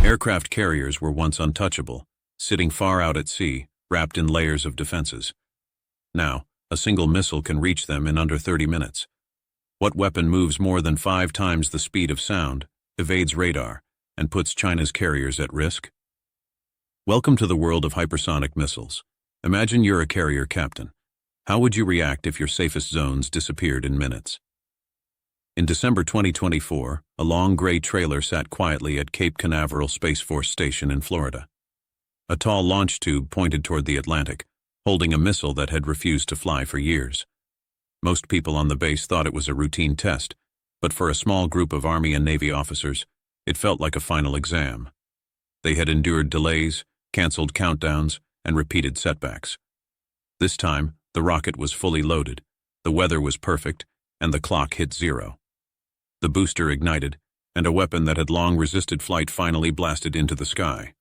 Aircraft carriers were once untouchable, sitting far out at sea, wrapped in layers of defenses. Now, a single missile can reach them in under 30 minutes. What weapon moves more than 5 times the speed of sound, evades radar, and puts China's carriers at risk? Welcome to the world of hypersonic missiles. Imagine you're a carrier captain. How would you react if your safest zones disappeared in minutes? In December 2024, a long gray trailer sat quietly at Cape Canaveral Space Force Station in Florida. A tall launch tube pointed toward the Atlantic, holding a missile that had refused to fly for years. Most people on the base thought it was a routine test, but for a small group of Army and Navy officers, it felt like a final exam. They had endured delays, canceled countdowns, and repeated setbacks. This time, the rocket was fully loaded, the weather was perfect, and the clock hit 0. The booster ignited, and a weapon that had long resisted flight finally blasted into the sky.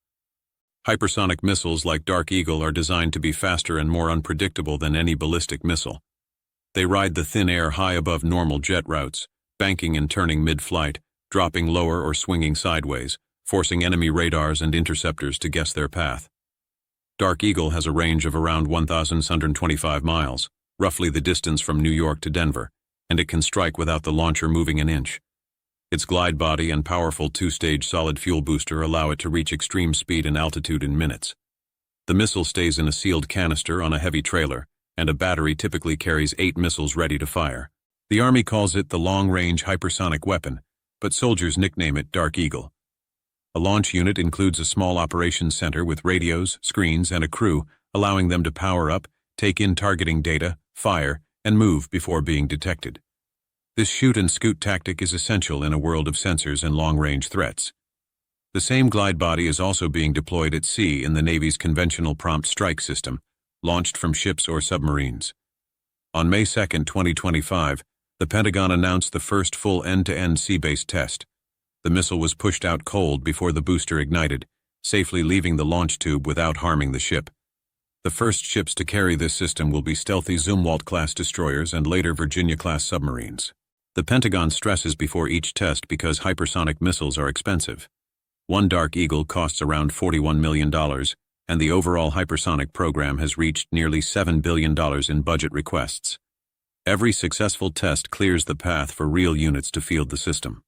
Hypersonic missiles like Dark Eagle are designed to be faster and more unpredictable than any ballistic missile. They ride the thin air high above normal jet routes, banking and turning mid-flight, dropping lower or swinging sideways, forcing enemy radars and interceptors to guess their path. Dark Eagle has a range of around 1,125 miles, roughly the distance from New York to Denver, and it can strike without the launcher moving an inch. Its glide body and powerful 2-stage solid fuel booster allow it to reach extreme speed and altitude in minutes. The missile stays in a sealed canister on a heavy trailer, and a battery typically carries 8 missiles ready to fire. The Army calls it the long-range hypersonic weapon, but soldiers nickname it Dark Eagle. A launch unit includes a small operations center with radios, screens, and a crew, allowing them to power up, take in targeting data, fire, and move before being detected. This shoot-and-scoot tactic is essential in a world of sensors and long-range threats. The same glide body is also being deployed at sea in the Navy's conventional prompt strike system, launched from ships or submarines. On May 2, 2025, the Pentagon announced the first full end-to-end sea-based test. The missile was pushed out cold before the booster ignited, safely leaving the launch tube without harming the ship. The first ships to carry this system will be stealthy Zumwalt-class destroyers and later Virginia-class submarines. The Pentagon stresses before each test because hypersonic missiles are expensive. One Dark Eagle costs around $41 million, and the overall hypersonic program has reached nearly $7 billion in budget requests. Every successful test clears the path for real units to field the system.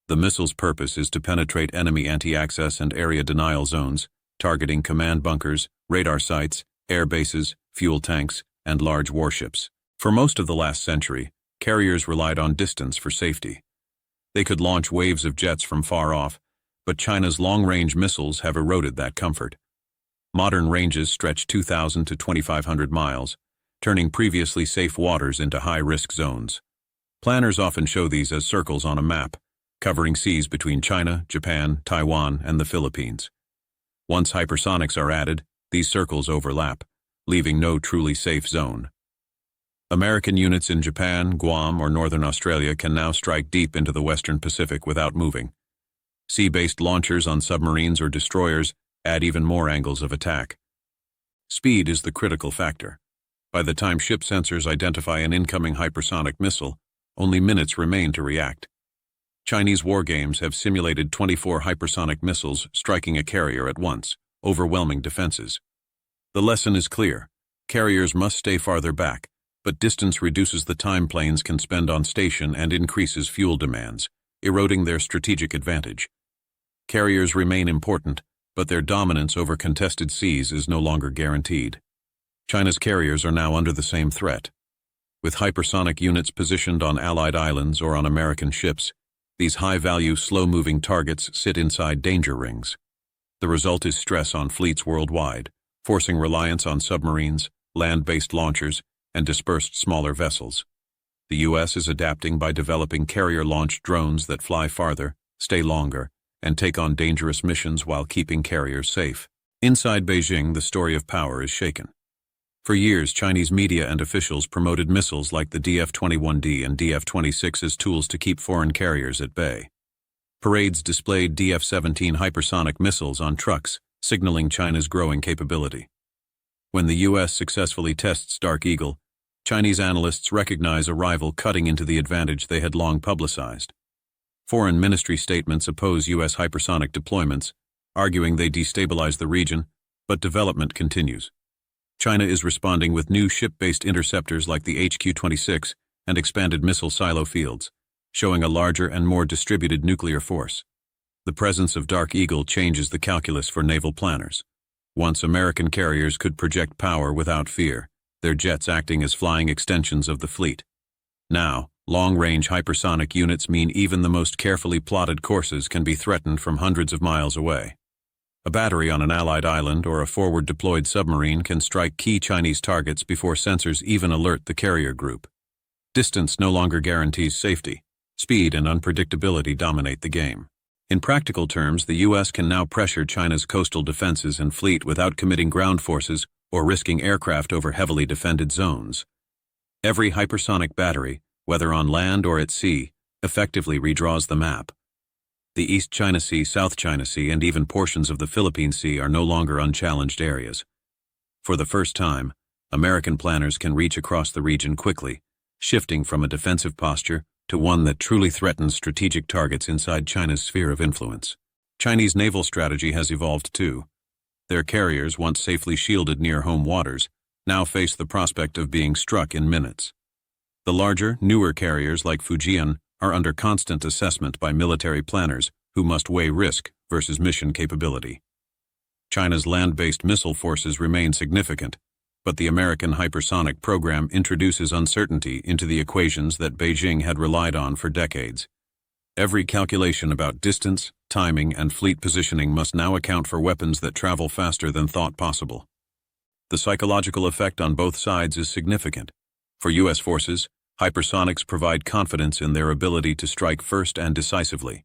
The missile's purpose is to penetrate enemy anti-access and area denial zones, targeting command bunkers, radar sites, air bases, fuel tanks, and large warships. For most of the last century, carriers relied on distance for safety. They could launch waves of jets from far off, but China's long-range missiles have eroded that comfort. Modern ranges stretch 2,000 to 2,500 miles, turning previously safe waters into high-risk zones. Planners often show these as circles on a map, covering seas between China, Japan, Taiwan, and the Philippines. Once hypersonics are added, these circles overlap, leaving no truly safe zone. American units in Japan, Guam, or Northern Australia can now strike deep into the Western Pacific without moving. Sea-based launchers on submarines or destroyers add even more angles of attack. Speed is the critical factor. By the time ship sensors identify an incoming hypersonic missile, only minutes remain to react. Chinese war games have simulated 24 hypersonic missiles striking a carrier at once, overwhelming defenses. The lesson is clear. Carriers must stay farther back, but distance reduces the time planes can spend on station and increases fuel demands, eroding their strategic advantage. Carriers remain important, but their dominance over contested seas is no longer guaranteed. China's carriers are now under the same threat. With hypersonic units positioned on Allied islands or on American ships, these high-value, slow-moving targets sit inside danger rings. The result is stress on fleets worldwide, forcing reliance on submarines, land-based launchers, and dispersed smaller vessels. The U.S. is adapting by developing carrier-launched drones that fly farther, stay longer, and take on dangerous missions while keeping carriers safe. Inside Beijing, the story of power is shaken. For years, Chinese media and officials promoted missiles like the DF-21D and DF-26 as tools to keep foreign carriers at bay. Parades displayed DF-17 hypersonic missiles on trucks, signaling China's growing capability. When the U.S. successfully tests Dark Eagle, Chinese analysts recognize a rival cutting into the advantage they had long publicized. Foreign ministry statements oppose U.S. hypersonic deployments, arguing they destabilize the region, but development continues. China is responding with new ship-based interceptors like the HQ-26 and expanded missile silo fields, showing a larger and more distributed nuclear force. The presence of Dark Eagle changes the calculus for naval planners. Once American carriers could project power without fear, their jets acting as flying extensions of the fleet. Now, long-range hypersonic units mean even the most carefully plotted courses can be threatened from hundreds of miles away. A battery on an Allied island or a forward-deployed submarine can strike key Chinese targets before sensors even alert the carrier group. Distance no longer guarantees safety. Speed and unpredictability dominate the game. In practical terms, the U.S. can now pressure China's coastal defenses and fleet without committing ground forces or risking aircraft over heavily defended zones. Every hypersonic battery, whether on land or at sea, effectively redraws the map. The East China Sea, South China Sea, and even portions of the Philippine Sea are no longer unchallenged areas. For the first time, American planners can reach across the region quickly, shifting from a defensive posture to one that truly threatens strategic targets inside China's sphere of influence. Chinese naval strategy has evolved too. Their carriers, once safely shielded near home waters, now face the prospect of being struck in minutes. The larger, newer carriers like Fujian are under constant assessment by military planners who must weigh risk versus mission capability. China's land-based missile forces remain significant, but the American hypersonic program introduces uncertainty into the equations that Beijing had relied on for decades. Every calculation about distance, timing, and fleet positioning must now account for weapons that travel faster than thought possible. The psychological effect on both sides is significant. For U.S. forces, hypersonics provide confidence in their ability to strike first and decisively.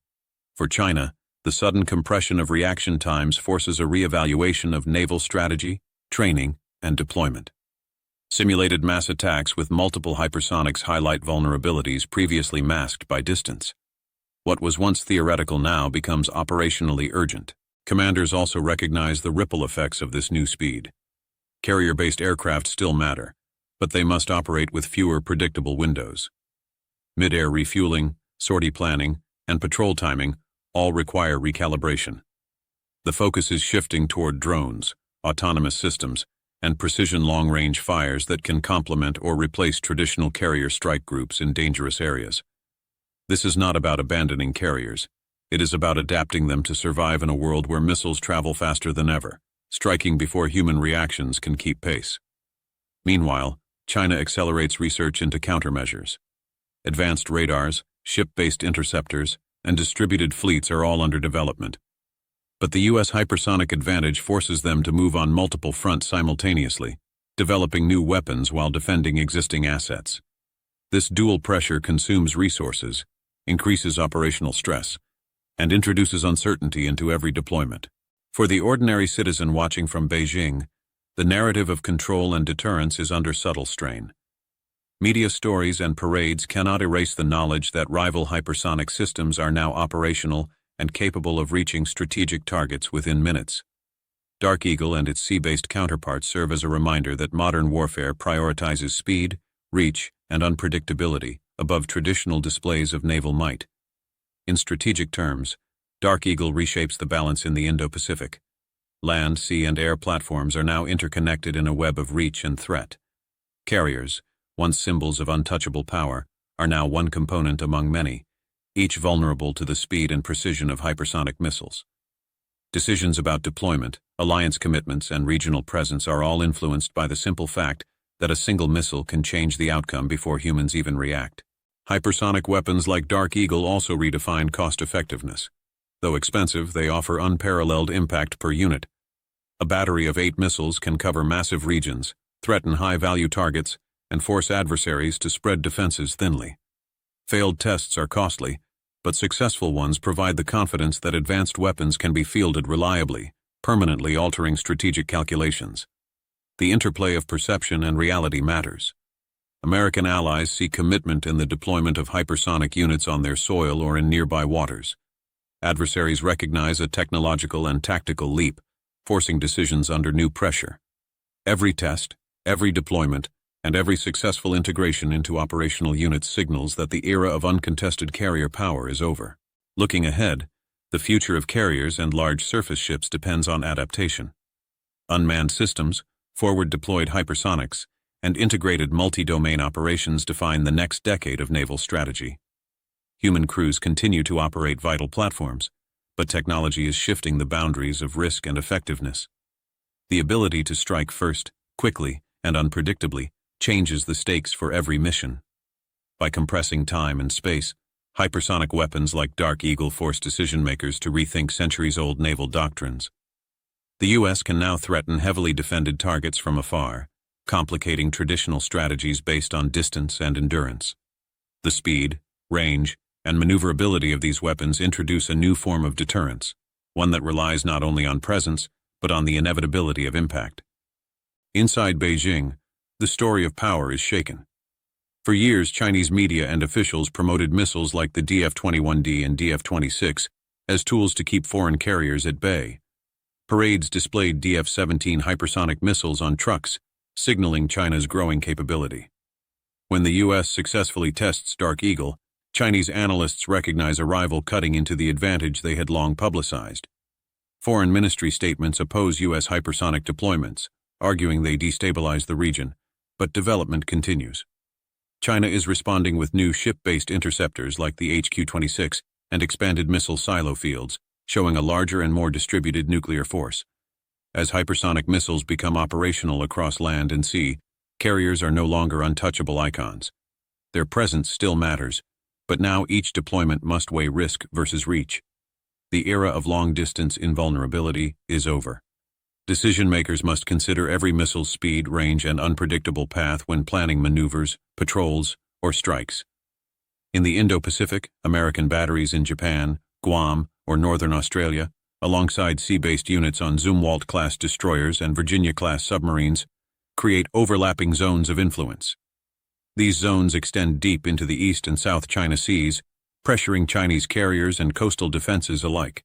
For China, the sudden compression of reaction times forces a reevaluation of naval strategy, training, and deployment. Simulated mass attacks with multiple hypersonics highlight vulnerabilities previously masked by distance. What was once theoretical now becomes operationally urgent. Commanders also recognize the ripple effects of this new speed. Carrier-based aircraft still matter, but they must operate with fewer predictable windows. Mid-air refueling, sortie planning, and patrol timing all require recalibration. The focus is shifting toward drones, autonomous systems, and precision long-range fires that can complement or replace traditional carrier strike groups in dangerous areas. This is not about abandoning carriers. It is about adapting them to survive in a world where missiles travel faster than ever, striking before human reactions can keep pace. Meanwhile, China accelerates research into countermeasures. Advanced radars, ship-based interceptors, and distributed fleets are all under development. But the U.S. hypersonic advantage forces them to move on multiple fronts simultaneously, developing new weapons while defending existing assets. This dual pressure consumes resources, increases operational stress, and introduces uncertainty into every deployment. For the ordinary citizen watching from Beijing, the narrative of control and deterrence is under subtle strain. Media stories and parades cannot erase the knowledge that rival hypersonic systems are now operational and capable of reaching strategic targets within minutes. Dark Eagle and its sea-based counterparts serve as a reminder that modern warfare prioritizes speed, reach, and unpredictability above traditional displays of naval might. In strategic terms, Dark Eagle reshapes the balance in the Indo-Pacific. Land, sea, and air platforms are now interconnected in a web of reach and threat. Carriers, once symbols of untouchable power, are now one component among many, each vulnerable to the speed and precision of hypersonic missiles. Decisions about deployment, alliance commitments, and regional presence are all influenced by the simple fact that a single missile can change the outcome before humans even react. Hypersonic weapons like Dark Eagle also redefine cost-effectiveness. Though expensive, they offer unparalleled impact per unit. A battery of 8 missiles can cover massive regions, threaten high-value targets, and force adversaries to spread defenses thinly. Failed tests are costly, but successful ones provide the confidence that advanced weapons can be fielded reliably, permanently altering strategic calculations. The interplay of perception and reality matters. American allies see commitment in the deployment of hypersonic units on their soil or in nearby waters. Adversaries recognize a technological and tactical leap, forcing decisions under new pressure. Every test, every deployment, and every successful integration into operational units signals that the era of uncontested carrier power is over. Looking ahead, The future of carriers and large surface ships depends on adaptation. Unmanned systems, forward-deployed hypersonics, and integrated multi-domain operations define the next decade of naval strategy. Human crews continue to operate vital platforms, but technology is shifting the boundaries of risk and effectiveness. The ability to strike first, quickly, and unpredictably changes the stakes for every mission. By compressing time and space, hypersonic weapons like Dark Eagle force decision-makers to rethink centuries-old naval doctrines. The U.S. can now threaten heavily defended targets from afar, complicating traditional strategies based on distance and endurance. The speed, range, and maneuverability of these weapons introduce a new form of deterrence, one that relies not only on presence, but on the inevitability of impact. Inside Beijing, the story of power is shaken. For years, Chinese media and officials promoted missiles like the DF-21D and DF-26 as tools to keep foreign carriers at bay. Parades displayed DF-17 hypersonic missiles on trucks, signaling China's growing capability. When the U.S. successfully tests Dark Eagle, Chinese analysts recognize a rival cutting into the advantage they had long publicized. Foreign ministry statements oppose U.S. hypersonic deployments, arguing they destabilize the region, but development continues. China is responding with new ship-based interceptors like the HQ-26 and expanded missile silo fields, showing a larger and more distributed nuclear force. As hypersonic missiles become operational across land and sea, carriers are no longer untouchable icons. Their presence still matters, but now each deployment must weigh risk versus reach. The era of long-distance invulnerability is over. Decision-makers must consider every missile's speed, range, and unpredictable path when planning maneuvers, patrols, or strikes. In the Indo-Pacific, American batteries in Japan, Guam, or Northern Australia, alongside sea-based units on Zumwalt-class destroyers and Virginia-class submarines, create overlapping zones of influence. These zones extend deep into the East and South China Seas, pressuring Chinese carriers and coastal defenses alike.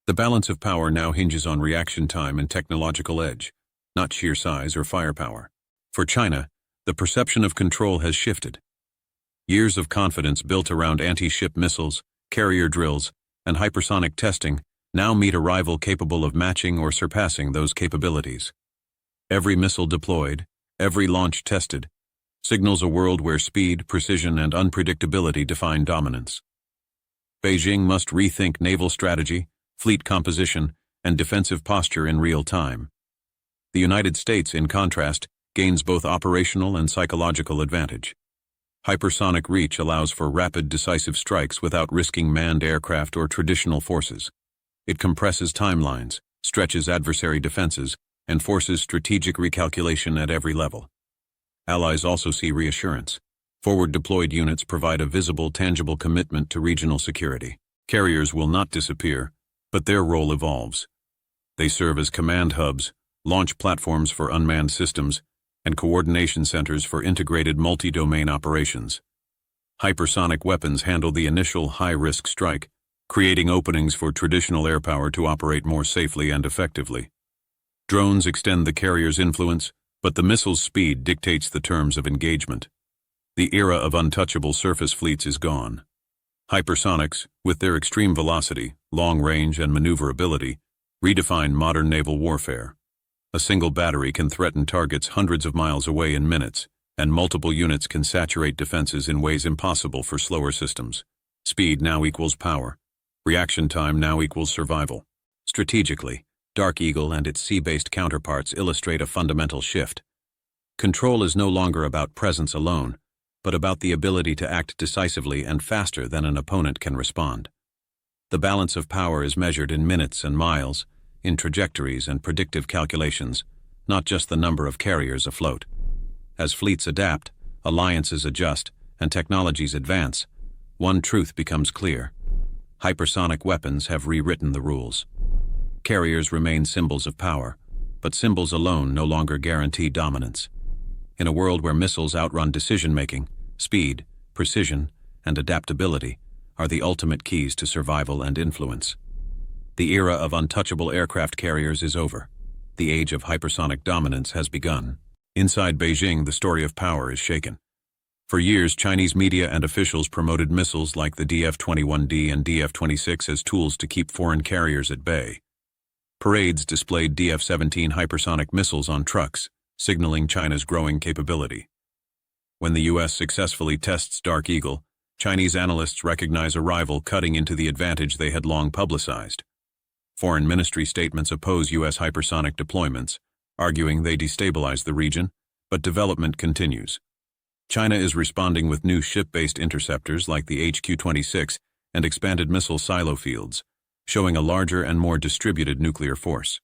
The balance of power now hinges on reaction time and technological edge, not sheer size or firepower. For China, the perception of control has shifted. Years of confidence built around anti-ship missiles, carrier drills, and hypersonic testing now meet a rival capable of matching or surpassing those capabilities. Every missile deployed, every launch tested, signals a world where speed, precision, and unpredictability define dominance. Beijing must rethink naval strategy, fleet composition, and defensive posture in real time. The United States, in contrast, gains both operational and psychological advantage. Hypersonic reach allows for rapid, decisive strikes without risking manned aircraft or traditional forces. It compresses timelines, stretches adversary defenses, and forces strategic recalculation at every level. Allies also see reassurance. Forward-deployed units provide a visible, tangible commitment to regional security. Carriers will not disappear, but their role evolves. They serve as command hubs, launch platforms for unmanned systems, and coordination centers for integrated multi-domain operations. Hypersonic weapons handle the initial high-risk strike, creating openings for traditional air power to operate more safely and effectively. Drones extend the carrier's influence, but the missile's speed dictates the terms of engagement. The era of untouchable surface fleets is gone. Hypersonics, with their extreme velocity, long range, and maneuverability, redefine modern naval warfare. A single battery can threaten targets hundreds of miles away in minutes, and multiple units can saturate defenses in ways impossible for slower systems. Speed now equals power. Reaction time now equals survival. Strategically, Dark Eagle and its sea-based counterparts illustrate a fundamental shift. Control is no longer about presence alone, but about the ability to act decisively and faster than an opponent can respond. The balance of power is measured in minutes and miles, in trajectories and predictive calculations, not just the number of carriers afloat. As fleets adapt, alliances adjust, and technologies advance, one truth becomes clear. Hypersonic weapons have rewritten the rules. Carriers remain symbols of power, but symbols alone no longer guarantee dominance. In a world where missiles outrun decision-making, speed, precision, and adaptability are the ultimate keys to survival and influence. The era of untouchable aircraft carriers is over. The age of hypersonic dominance has begun. Inside Beijing, the story of power is shaken. For years, Chinese media and officials promoted missiles like the DF-21D and DF-26 as tools to keep foreign carriers at bay. Parades displayed DF-17 hypersonic missiles on trucks, signaling China's growing capability. When the U.S. successfully tests Dark Eagle, Chinese analysts recognize a rival cutting into the advantage they had long publicized. Foreign ministry statements oppose U.S. hypersonic deployments, arguing they destabilize the region, but development continues. China is responding with new ship-based interceptors like the HQ-26 and expanded missile silo fields, showing a larger and more distributed nuclear force.